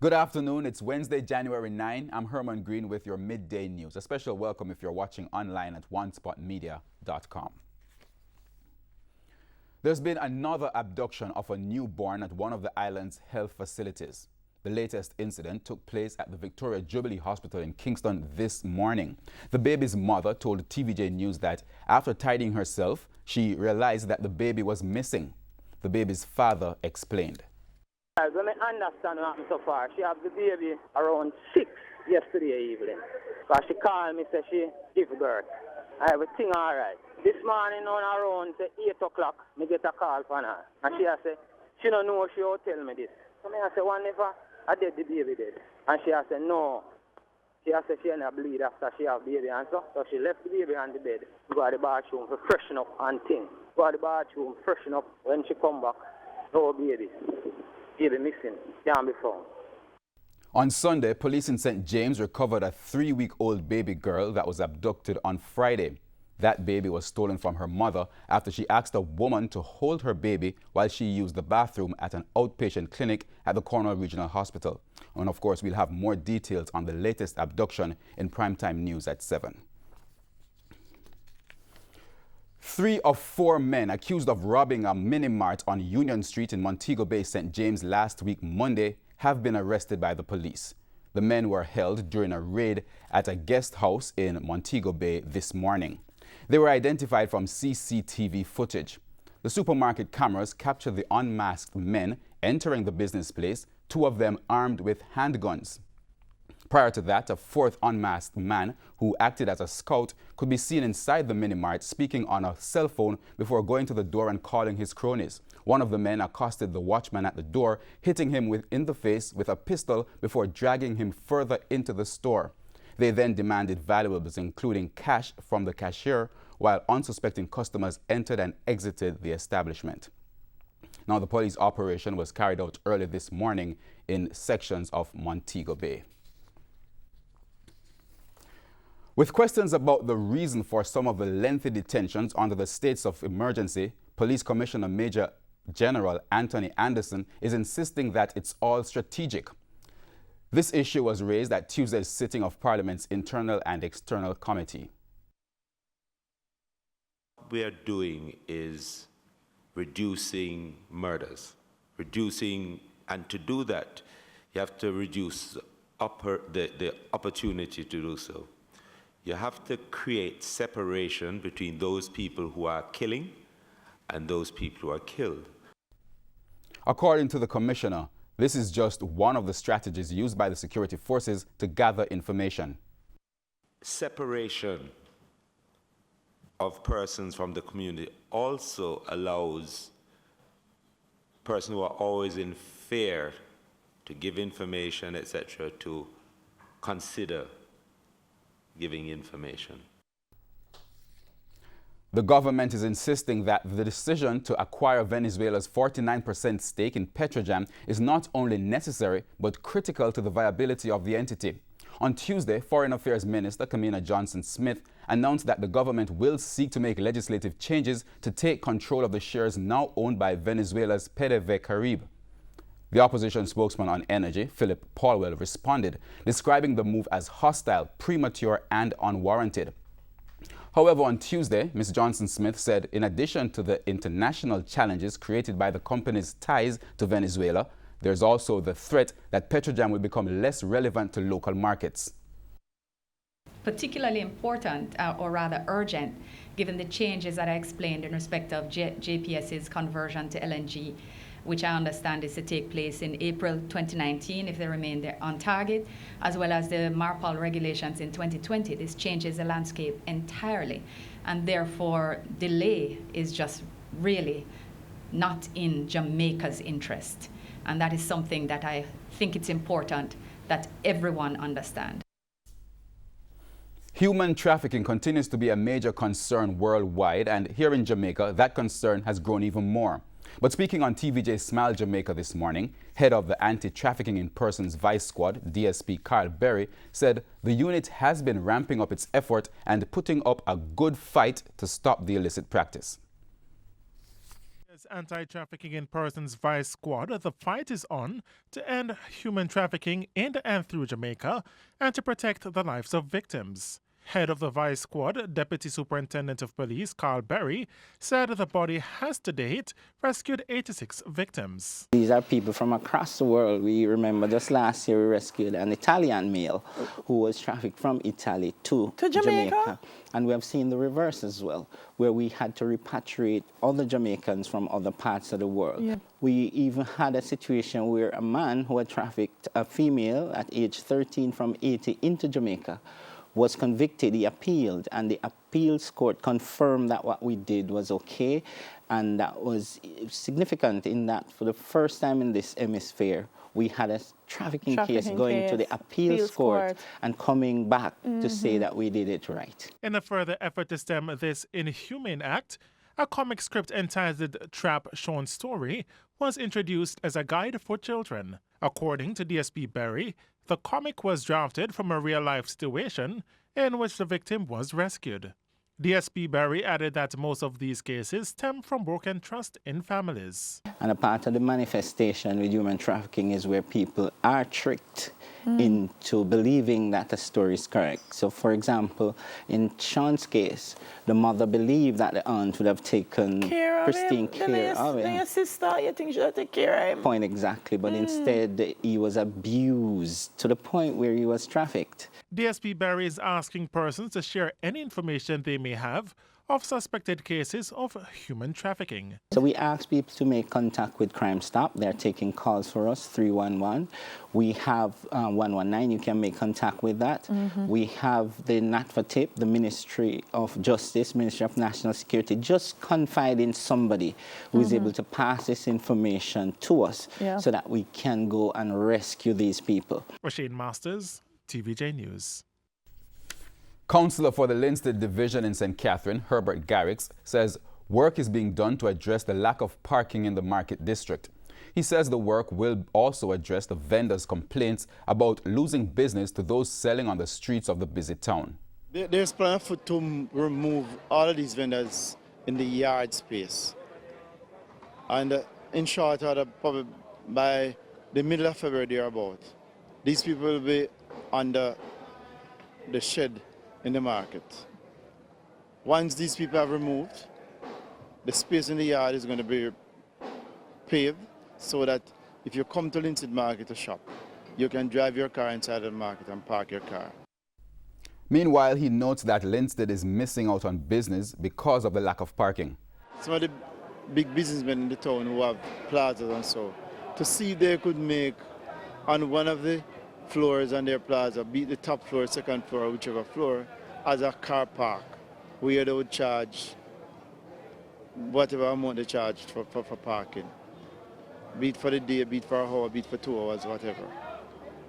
Good afternoon. It's Wednesday, January 9. I'm Herman Green with your midday news. A special welcome if you're watching online at onespotmedia.com. There's been another abduction of a newborn at one of the island's health facilities. The latest incident took place at the Victoria Jubilee Hospital in Kingston this morning. The baby's mother told TVJ News that after tidying herself, she realized that the baby was missing. The baby's father explained. When I understand what happened so far, she had the baby around 6 yesterday evening. Because she called me, said she give birth. Everything all right. This morning on around 8 o'clock, I get a call from her. And she said, she don't know she will tell me this. So I said, what if I did the baby dead? And she said, no. She said she ain't bleed after she have baby and so. So she left the baby on the bed. Go to the bathroom for freshen up and thing. Go to the bathroom, freshen up. When she come back, no baby. Baby missing, can't be found. On Sunday, police in St. James recovered a 3-week-old baby girl that was abducted on Friday. That baby was stolen from her mother after she asked a woman to hold her baby while she used the bathroom at an outpatient clinic at the Cornwall Regional Hospital. And of course, we'll have more details on the latest abduction in primetime news at 7. 3 of 4 men accused of robbing a mini-mart on Union Street in Montego Bay, St. James last week Monday have been arrested by the police. The men were held during a raid at a guest house in Montego Bay this morning. They were identified from CCTV footage. The supermarket cameras captured the unmasked men entering the business place, 2 of them armed with handguns. Prior to that, a 4th unmasked man who acted as a scout could be seen inside the mini-mart speaking on a cell phone before going to the door and calling his cronies. One of the men accosted the watchman at the door, hitting him in the face with a pistol before dragging him further into the store. They then demanded valuables, including cash, from the cashier, while unsuspecting customers entered and exited the establishment. Now, the police operation was carried out early this morning in sections of Montego Bay. With questions about the reason for some of the lengthy detentions under the states of emergency, Police Commissioner Major General Anthony Anderson is insisting that it's all strategic. This issue was raised at Tuesday's sitting of Parliament's Internal and External Committee. What we are doing is reducing murders, and to do that, you have to reduce the opportunity to do so. You have to create separation between those people who are killing and those people who are killed. According to the Commissioner, this is just one of the strategies used by the security forces to gather information. Separation of persons from the community also allows persons who are always in fear to give information, etc., to consider giving information. The government is insisting that the decision to acquire Venezuela's 49% stake in Petrojam is not only necessary but critical to the viability of the entity. On Tuesday, Foreign Affairs Minister Kamina Johnson-Smith announced that the government will seek to make legislative changes to take control of the shares now owned by Venezuela's PDVSA. The opposition spokesman on energy, Philip Paulwell, responded, describing the move as hostile, premature, and unwarranted. However, on Tuesday, Ms. Johnson-Smith said in addition to the international challenges created by the company's ties to Venezuela, there's also the threat that Petrojam will become less relevant to local markets. Particularly important, or rather urgent, given the changes that I explained in respect of JPS's conversion to LNG, which I understand is to take place in April 2019 if they remain there on target, as well as the MARPOL regulations in 2020. This changes the landscape entirely, and therefore delay is just really not in Jamaica's interest. And that is something that I think it's important that everyone understand. Human trafficking continues to be a major concern worldwide, and here in Jamaica, that concern has grown even more. But speaking on TVJ's Smile Jamaica this morning, head of the Anti-Trafficking in Persons Vice Squad, DSP Carl Berry, said the unit has been ramping up its effort and putting up a good fight to stop the illicit practice. Anti-Trafficking in Persons Vice Squad, the fight is on to end human trafficking in and through Jamaica and to protect the lives of victims. Head of the Vice Squad, Deputy Superintendent of Police Carl Berry, said the body has to date rescued 86 victims. These are people from across the world. We remember just last year we rescued an Italian male who was trafficked from Italy to Jamaica. And we have seen the reverse as well, where we had to repatriate other Jamaicans from other parts of the world. Yeah. We even had a situation where a man who had trafficked a female at age 13 from Haiti into Jamaica was convicted. He appealed, and the appeals court confirmed that what we did was okay, and that was significant in that for the first time in this hemisphere, we had a trafficking case going to the appeals court and coming back to say that we did it right. In a further effort to stem this inhumane act, a comic script entitled Trap Sean's Story was introduced as a guide for children. According to DSP Berry, the comic was drafted from a real-life situation in which the victim was rescued. DSP Berry added that most of these cases stem from broken trust in families. And a part of the manifestation with human trafficking is where people are tricked into believing that the story is correct. So, for example, in Sean's case, the mother believed that the aunt would have taken pristine care of him. Your sister, you think she should take care of him? Point exactly, but instead he was abused to the point where he was trafficked. DSP Berry is asking persons to share any information they may have of suspected cases of human trafficking. So we ask people to make contact with Crime Stop. They're taking calls for us, 311. We have 119. You can make contact with that. We have the NAT4TIP, the Ministry of Justice, Ministry of National Security. Just confide in somebody who is able to pass this information to us so that we can go and rescue these people. Rasheen Masters, TVJ News. Councillor for the Linstead Division in St. Catherine, Herbert Garrix, says work is being done to address the lack of parking in the market district. He says the work will also address the vendors' complaints about losing business to those selling on the streets of the busy town. There's plan to remove all of these in the yard space. And in short, probably by the middle of February thereabout, these people will be under the shed in the market. Once these people are removed, the space in the yard is going to be paved so that if you come to Linstead Market to shop, you can drive your car inside the market and park your car. Meanwhile, he notes that Linstead is missing out on business because of the lack of parking. Some of the big businessmen in the town who have plazas and so, to see if they could make on one of the floors on their plaza, be it the top floor, second floor, whichever floor, as a car park, where they would charge whatever amount they charged for parking. Be it for the day, be it for an hour, be it for 2 hours, whatever.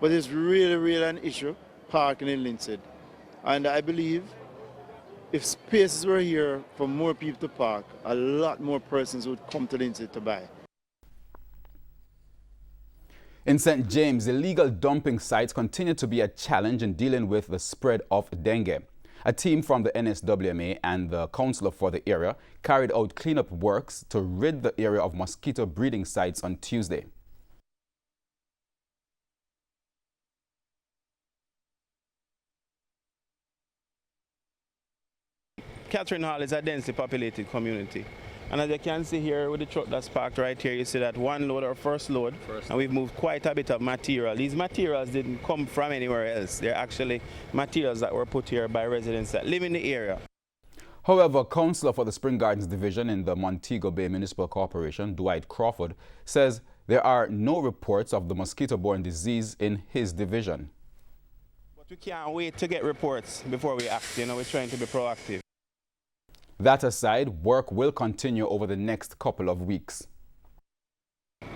But it's really an issue, parking in Linstead. And I believe if spaces were here for more people to park, a lot more persons would come to Linstead to buy. In St. James, illegal dumping sites continue to be a challenge in dealing with the spread of dengue. A team from the NSWMA and the councillor for the area carried out cleanup works to rid the area of mosquito breeding sites on Tuesday. Catherine Hall is a densely populated community. And as you can see here with the truck that's parked right here, you see that one load, our first load, and we've moved quite a bit of material. These materials didn't come from anywhere else. They're actually materials that were put here by residents that live in the area. However, councillor for the Spring Gardens Division in the Montego Bay Municipal Corporation, Dwight Crawford, says there are no reports of the mosquito-borne disease in his division. But we can't wait to get reports before we act. You know, we're trying to be proactive. That aside, work will continue over the next couple of weeks.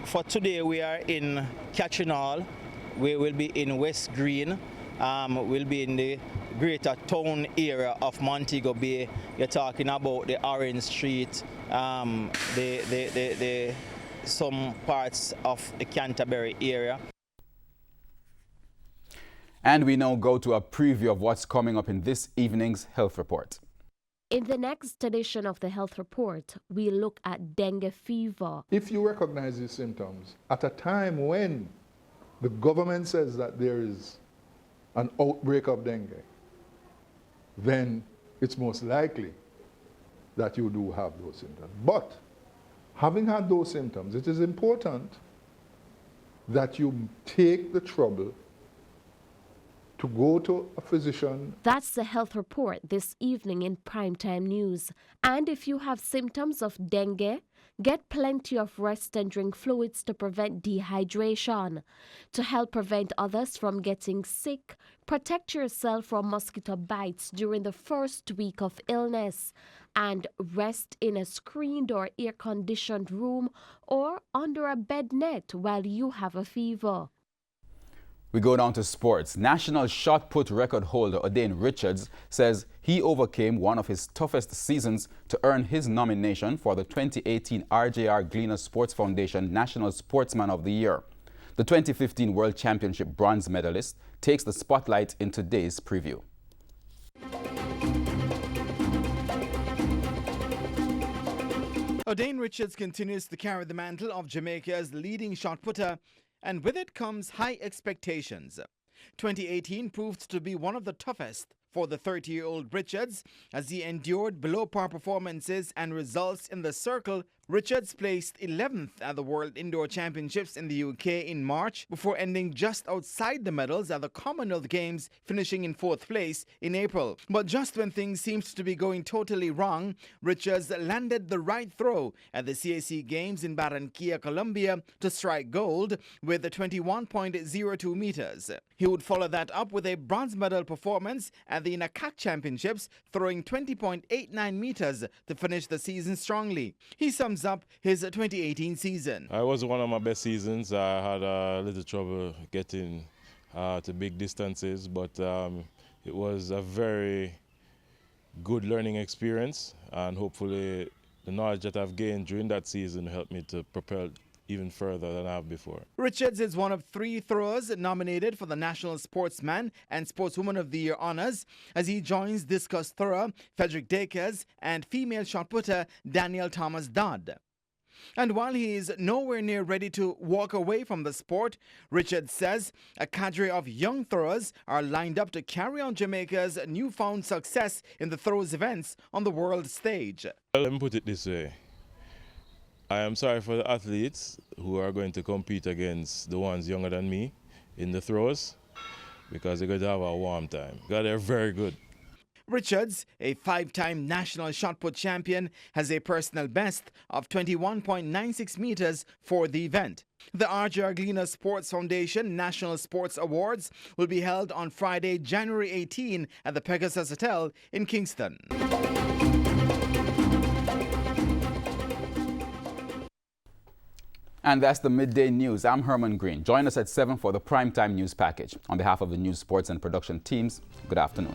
For today, we are in Catherine Hall. We will be in West Green. We'll be in the greater town area of Montego Bay. You're talking about the Orange Street, some parts of the Canterbury area. And we now go to a preview of what's coming up in this evening's health report. In the next edition of the Health Report, we look at dengue fever. If you recognize these symptoms at a time when the government says that there is an outbreak of dengue, then it's most likely that you do have those symptoms. But having had those symptoms, it is important that you take the trouble to go to a physician. That's the Health Report this evening in Primetime News. And if you have symptoms of dengue, get plenty of rest and drink fluids to prevent dehydration. To help prevent others from getting sick, protect yourself from mosquito bites during the first week of illness. And rest in a screened or air-conditioned room or under a bed net while you have a fever. We go down to sports. National shot put record holder Odain Richards says he overcame one of his toughest seasons to earn his nomination for the 2018 RJR Gleaner Sports Foundation National Sportsman of the Year. The 2015 World Championship bronze medalist takes the spotlight in today's preview. Odain Richards continues to carry the mantle of Jamaica's leading shot putter, and with it comes high expectations. 2018 proved to be one of the toughest for the 30-year-old Richards as he endured below-par performances and results in the circle. Richards placed 11th at the World Indoor Championships in the UK in March before ending just outside the medals at the Commonwealth Games, finishing in 4th place in April. But just when things seemed to be going totally wrong, Richards landed the right throw at the CAC Games in Barranquilla, Colombia to strike gold with 21.02 meters. He would follow that up with a bronze medal performance at the NACAC Championships, throwing 20.89 meters to finish the season strongly. He sums up his 2018 season. It was one of my best seasons. I had a little trouble getting to big distances, but it was a very good learning experience, and hopefully the knowledge that I've gained during that season helped me to propel even further than I have before. Richards is one of 3 throwers nominated for the National Sportsman and Sportswoman of the Year honors as he joins discus thrower Frederick Dakers and female shot putter Danielle Thomas Dodd. And while he is nowhere near ready to walk away from the sport, Richards says a cadre of young throwers are lined up to carry on Jamaica's newfound success in the throws events on the world stage. Let me put it this way. I am sorry for the athletes who are going to compete against the ones younger than me in the throws, because they're going to have a warm time. God, they're very good. Richards, a 5-time national shot put champion, has a personal best of 21.96 meters for the event. The RJR Gleaner Sports Foundation National Sports Awards will be held on Friday, January 18 at the Pegasus Hotel in Kingston. And that's the Midday News. I'm Herman Green. Join us at 7 for the Primetime News Package. On behalf of the news, sports, and production teams, good afternoon.